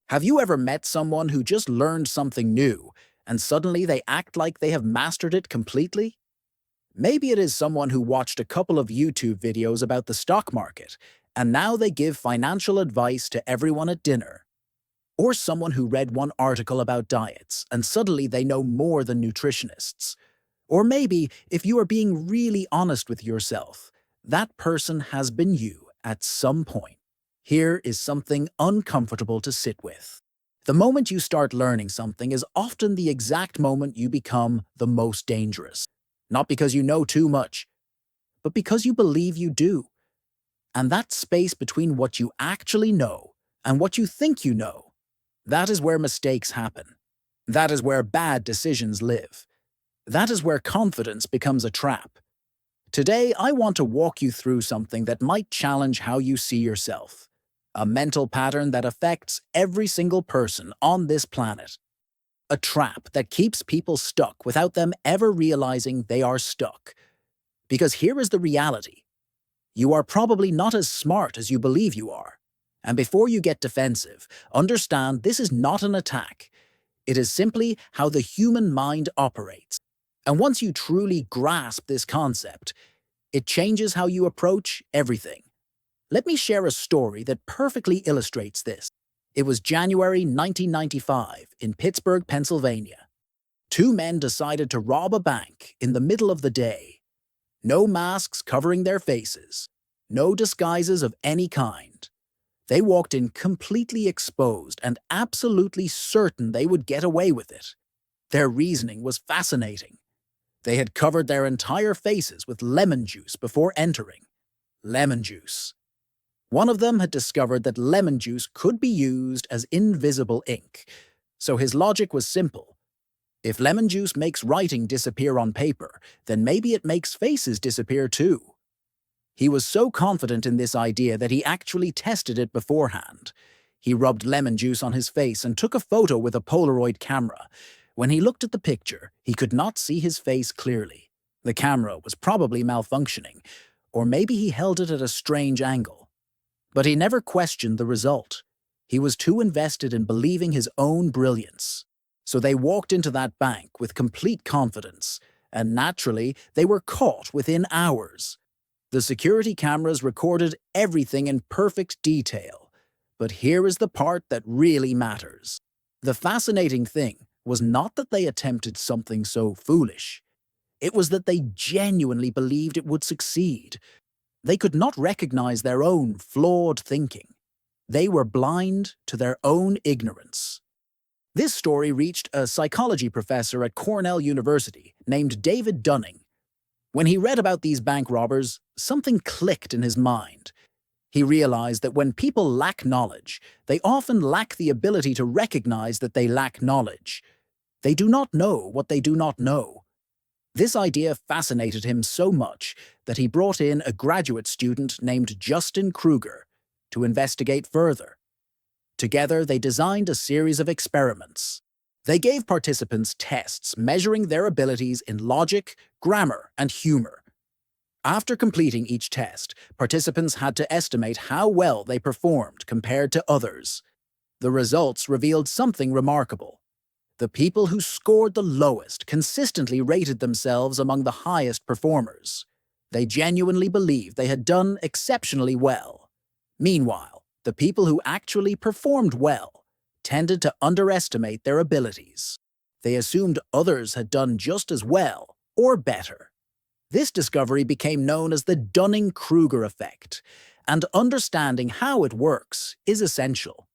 Have you ever met someone who just learned something new, and suddenly they act like they have mastered it completely? Maybe it is someone who watched a couple of YouTube videos about the stock market, and now they give financial advice to everyone at dinner. Or someone who read one article about diets, and suddenly they know more than nutritionists. Or maybe, if you are being really honest with yourself, that person has been you at some point. Here is something uncomfortable to sit with. The moment you start learning something is often the exact moment you become the most dangerous. Not because you know too much, but because you believe you do. And that space between what you actually know and what you think you know, that is where mistakes happen. That is where bad decisions live. That is where confidence becomes a trap. Today, I want to walk you through something that might challenge how you see yourself. A mental pattern that affects every single person on this planet. A trap that keeps people stuck without them ever realizing they are stuck. Because here is the reality. You are probably not as smart as you believe you are. And before you get defensive, understand this is not an attack. It is simply how the human mind operates. And once you truly grasp this concept, it changes how you approach everything. Let me share a story that perfectly illustrates this. It was January 1995 in Pittsburgh, Pennsylvania. Two men decided to rob a bank in the middle of the day. No masks covering their faces, no disguises of any kind. They walked in completely exposed and absolutely certain they would get away with it. Their reasoning was fascinating. They had covered their entire faces with lemon juice before entering. Lemon juice. One of them had discovered that lemon juice could be used as invisible ink, so his logic was simple. If lemon juice makes writing disappear on paper, then maybe it makes faces disappear too. He was so confident in this idea that he actually tested it beforehand. He rubbed lemon juice on his face and took a photo with a Polaroid camera. When he looked at the picture, he could not see his face clearly. The camera was probably malfunctioning, or maybe he held it at a strange angle. But he never questioned the result. He was too invested in believing his own brilliance. So they walked into that bank with complete confidence, and naturally, they were caught within hours. The security cameras recorded everything in perfect detail. But here is the part that really matters. The fascinating thing was not that they attempted something so foolish. It was that they genuinely believed it would succeed. They could not recognize their own flawed thinking. They were blind to their own ignorance. This story reached a psychology professor at Cornell University named David Dunning. When he read about these bank robbers, something clicked in his mind. He realized that when people lack knowledge, they often lack the ability to recognize that they lack knowledge. They do not know what they do not know. This idea fascinated him so much that he brought in a graduate student named Dunning-Kruger to investigate further. Together, they designed a series of experiments. They gave participants tests measuring their abilities in logic, grammar, and humor. After completing each test, participants had to estimate how well they performed compared to others. The results revealed something remarkable. The people who scored the lowest consistently rated themselves among the highest performers. They genuinely believed they had done exceptionally well. Meanwhile, the people who actually performed well tended to underestimate their abilities. They assumed others had done just as well or better. This discovery became known as the Dunning-Kruger Effect, and understanding how it works is essential.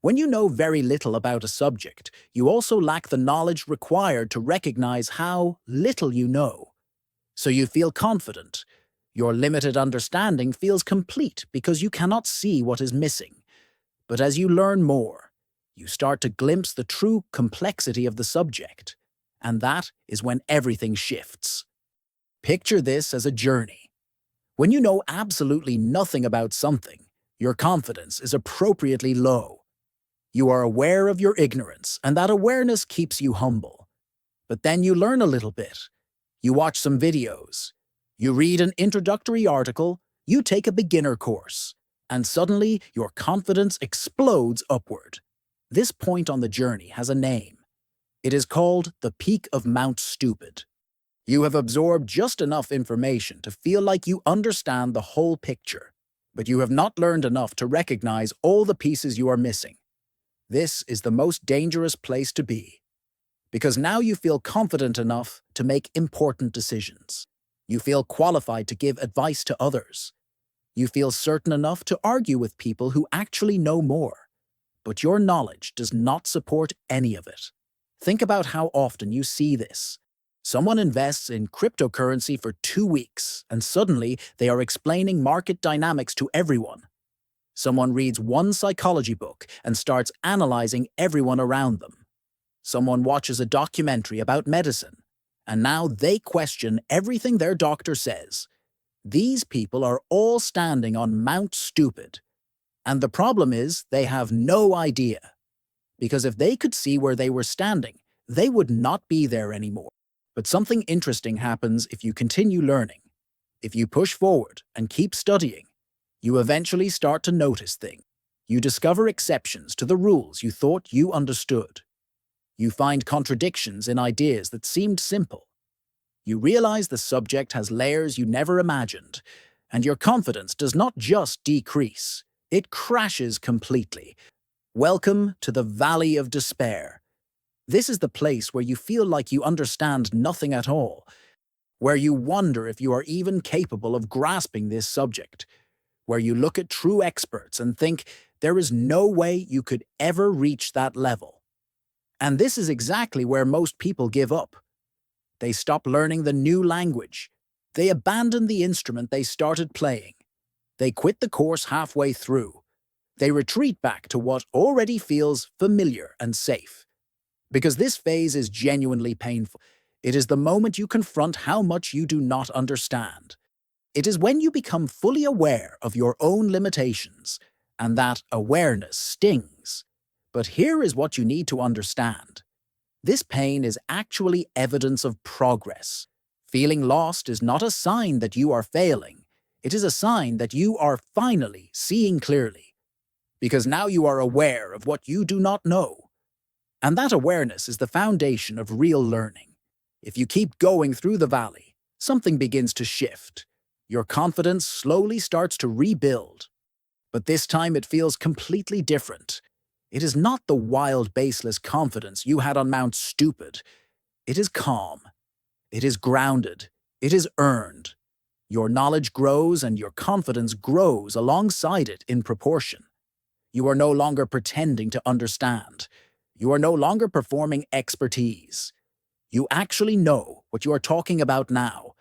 When you know very little about a subject, you also lack the knowledge required to recognize how little you know. So you feel confident. Your limited understanding feels complete because you cannot see what is missing. But as you learn more, you start to glimpse the true complexity of the subject. And that is when everything shifts. Picture this as a journey. When you know absolutely nothing about something, your confidence is appropriately low. You are aware of your ignorance, and that awareness keeps you humble. But then you learn a little bit. You watch some videos. You read an introductory article. You take a beginner course. And suddenly, your confidence explodes upward. This point on the journey has a name. It is called the peak of Mount Stupid. You have absorbed just enough information to feel like you understand the whole picture, but you have not learned enough to recognize all the pieces you are missing. This is the most dangerous place to be, because now you feel confident enough to make important decisions. You feel qualified to give advice to others. You feel certain enough to argue with people who actually know more, but your knowledge does not support any of it. Think about how often you see this. Someone invests in cryptocurrency for 2 weeks, and suddenly they are explaining market dynamics to everyone. Someone reads one psychology book and starts analyzing everyone around them. Someone watches a documentary about medicine, and now they question everything their doctor says. These people are all standing on Mount Stupid. And the problem is they have no idea. Because if they could see where they were standing, they would not be there anymore. But something interesting happens if you continue learning. If you push forward and keep studying, you eventually start to notice things. You discover exceptions to the rules you thought you understood. You find contradictions in ideas that seemed simple. You realize the subject has layers you never imagined, and your confidence does not just decrease, it crashes completely. Welcome to the Valley of Despair. This is the place where you feel like you understand nothing at all, where you wonder if you are even capable of grasping this subject, where you look at true experts and think there is no way you could ever reach that level. And this is exactly where most people give up. They stop learning the new language. They abandon the instrument they started playing. They quit the course halfway through. They retreat back to what already feels familiar and safe. Because this phase is genuinely painful. It is the moment you confront how much you do not understand. It is when you become fully aware of your own limitations, and that awareness stings. But here is what you need to understand. This pain is actually evidence of progress. Feeling lost is not a sign that you are failing. It is a sign that you are finally seeing clearly. Because now you are aware of what you do not know. And that awareness is the foundation of real learning. If you keep going through the valley, something begins to shift. Your confidence slowly starts to rebuild. But this time it feels completely different. It is not the wild, baseless confidence you had on Mount Stupid. It is calm. It is grounded. It is earned. Your knowledge grows and your confidence grows alongside it in proportion. You are no longer pretending to understand. You are no longer performing expertise. You actually know what you are talking about now.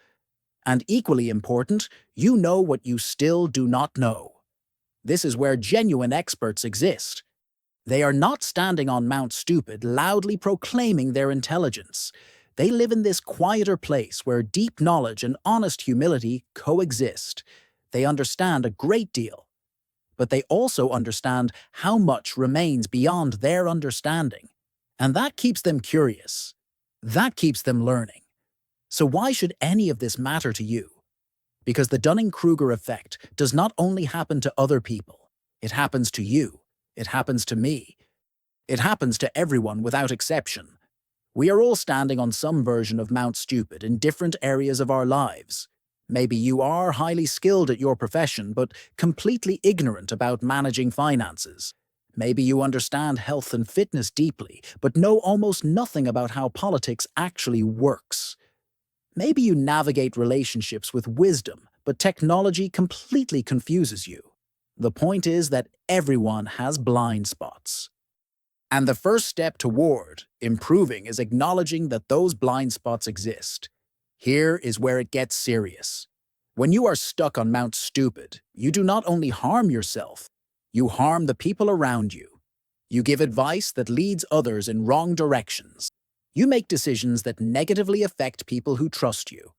And equally important, you know what you still do not know. This is where genuine experts exist. They are not standing on Mount Stupid loudly proclaiming their intelligence. They live in this quieter place where deep knowledge and honest humility coexist. They understand a great deal, but they also understand how much remains beyond their understanding. And that keeps them curious. That keeps them learning. So why should any of this matter to you? Because the Dunning-Kruger effect does not only happen to other people. It happens to you. It happens to me. It happens to everyone without exception. We are all standing on some version of Mount Stupid in different areas of our lives. Maybe you are highly skilled at your profession, but completely ignorant about managing finances. Maybe you understand health and fitness deeply, but know almost nothing about how politics actually works. Maybe you navigate relationships with wisdom, but technology completely confuses you. The point is that everyone has blind spots. And the first step toward improving is acknowledging that those blind spots exist. Here is where it gets serious. When you are stuck on Mount Stupid, you do not only harm yourself, you harm the people around you. You give advice that leads others in wrong directions. You make decisions that negatively affect people who trust you.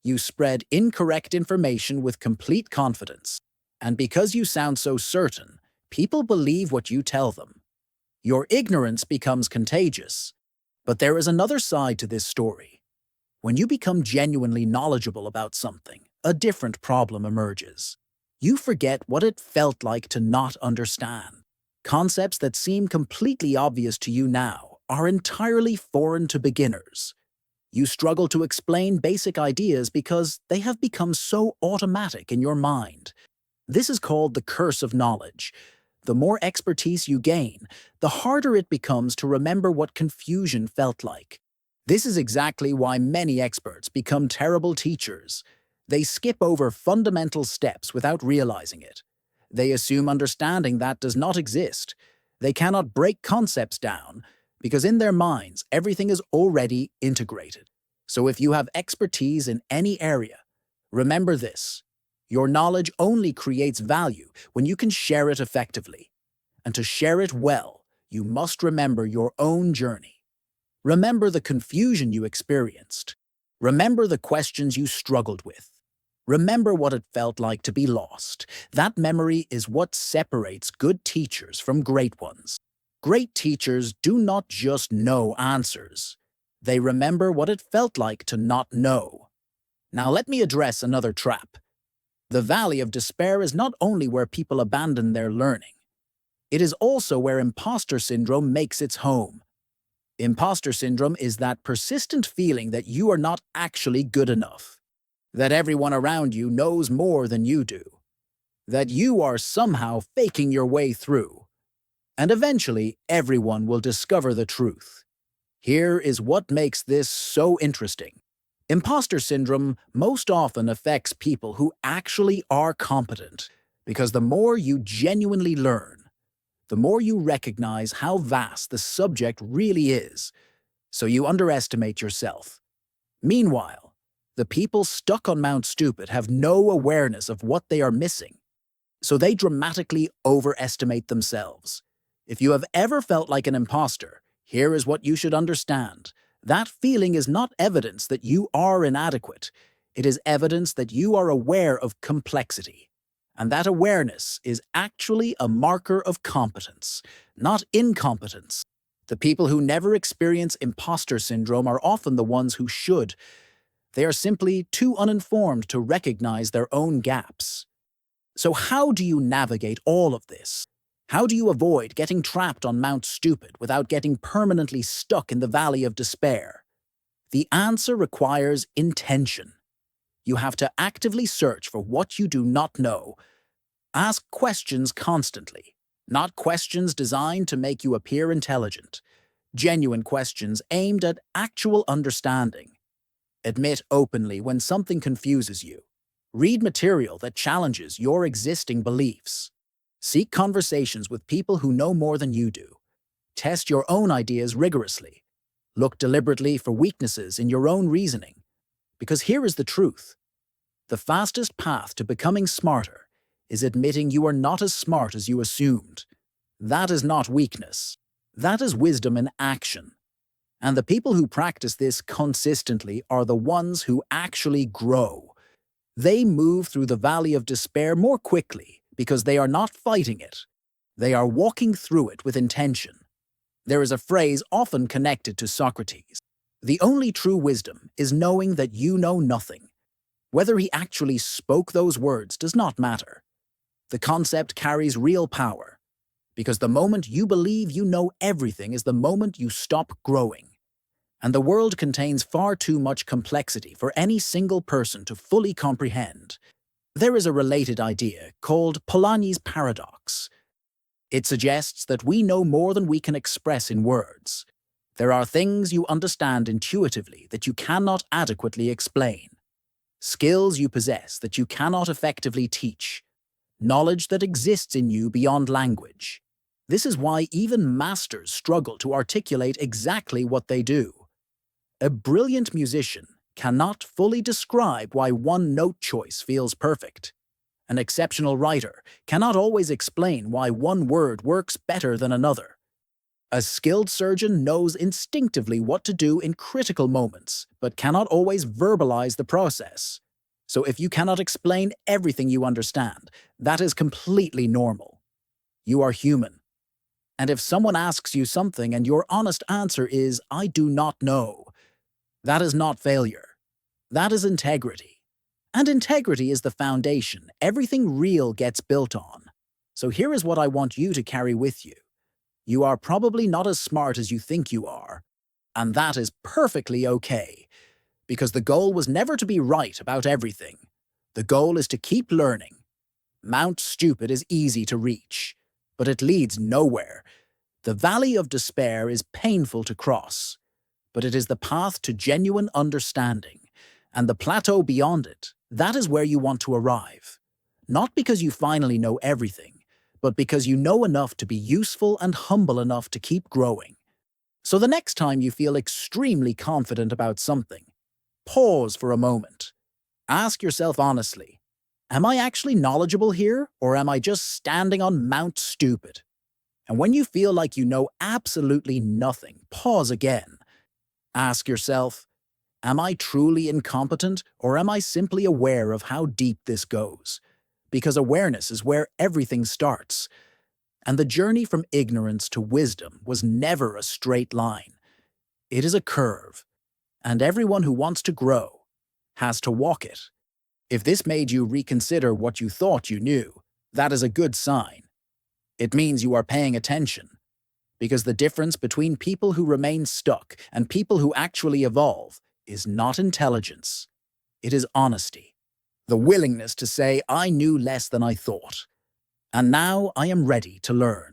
You spread incorrect information with complete confidence. And because you sound so certain, people believe what you tell them. Your ignorance becomes contagious. But there is another side to this story. When you become genuinely knowledgeable about something, a different problem emerges. You forget what it felt like to not understand. Concepts that seem completely obvious to you now are entirely foreign to beginners. You struggle to explain basic ideas because they have become so automatic in your mind. This is called the curse of knowledge. The more expertise you gain, the harder it becomes to remember what confusion felt like. This is exactly why many experts become terrible teachers. They skip over fundamental steps without realizing it. They assume understanding that does not exist. They cannot break concepts down because in their minds, everything is already integrated. So if you have expertise in any area, remember this. Your knowledge only creates value when you can share it effectively. And to share it well, you must remember your own journey. Remember the confusion you experienced. Remember the questions you struggled with. Remember what it felt like to be lost. That memory is what separates good teachers from great ones. Great teachers do not just know answers. They remember what it felt like to not know. Now let me address another trap. The valley of despair is not only where people abandon their learning. It is also where imposter syndrome makes its home. Imposter syndrome is that persistent feeling that you are not actually good enough, that everyone around you knows more than you do, that you are somehow faking your way through, and eventually everyone will discover the truth. Here is what makes this so interesting. Imposter syndrome most often affects people who actually are competent, because the more you genuinely learn, the more you recognize how vast the subject really is, so you underestimate yourself. Meanwhile, the people stuck on Mount Stupid have no awareness of what they are missing, so they dramatically overestimate themselves. If you have ever felt like an imposter, here is what you should understand. That feeling is not evidence that you are inadequate. It is evidence that you are aware of complexity. And that awareness is actually a marker of competence, not incompetence. The people who never experience imposter syndrome are often the ones who should. They are simply too uninformed to recognize their own gaps. So how do you navigate all of this? How do you avoid getting trapped on Mount Stupid without getting permanently stuck in the valley of despair? The answer requires intention. You have to actively search for what you do not know. Ask questions constantly, not questions designed to make you appear intelligent. Genuine questions aimed at actual understanding. Admit openly when something confuses you. Read material that challenges your existing beliefs. Seek conversations with people who know more than you do. Test your own ideas rigorously. Look deliberately for weaknesses in your own reasoning. Because here is the truth. The fastest path to becoming smarter is admitting you are not as smart as you assumed. That is not weakness. That is wisdom in action. And the people who practice this consistently are the ones who actually grow. They move through the valley of despair more quickly because they are not fighting it. They are walking through it with intention. There is a phrase often connected to Socrates. The only true wisdom is knowing that you know nothing. Whether he actually spoke those words does not matter. The concept carries real power, because the moment you believe you know everything is the moment you stop growing. And the world contains far too much complexity for any single person to fully comprehend. There is a related idea called Polanyi's paradox. It suggests that we know more than we can express in words. There are things you understand intuitively that you cannot adequately explain. Skills you possess that you cannot effectively teach. Knowledge that exists in you beyond language. This is why even masters struggle to articulate exactly what they do. A brilliant musician cannot fully describe why one note choice feels perfect. An exceptional writer cannot always explain why one word works better than another. A skilled surgeon knows instinctively what to do in critical moments, but cannot always verbalize the process. So if you cannot explain everything you understand, that is completely normal. You are human. And if someone asks you something and your honest answer is, "I do not know," that is not failure. That is integrity. And integrity is the foundation everything real gets built on. So here is what I want you to carry with you. You are probably not as smart as you think you are, and that is perfectly okay, because the goal was never to be right about everything. The goal is to keep learning. Mount Stupid is easy to reach, but it leads nowhere. The valley of despair is painful to cross, but it is the path to genuine understanding. And the plateau beyond it, that is where you want to arrive. Not because you finally know everything, but because you know enough to be useful and humble enough to keep growing. So the next time you feel extremely confident about something, pause for a moment. Ask yourself honestly, am I actually knowledgeable here, or am I just standing on Mount Stupid? And when you feel like you know absolutely nothing, pause again. Ask yourself, am I truly incompetent, or am I simply aware of how deep this goes? Because awareness is where everything starts. And the journey from ignorance to wisdom was never a straight line. It is a curve, and everyone who wants to grow has to walk it. If this made you reconsider what you thought you knew, that is a good sign. It means you are paying attention. Because the difference between people who remain stuck and people who actually evolve is not intelligence. It is honesty. The willingness to say, I knew less than I thought. And now I am ready to learn.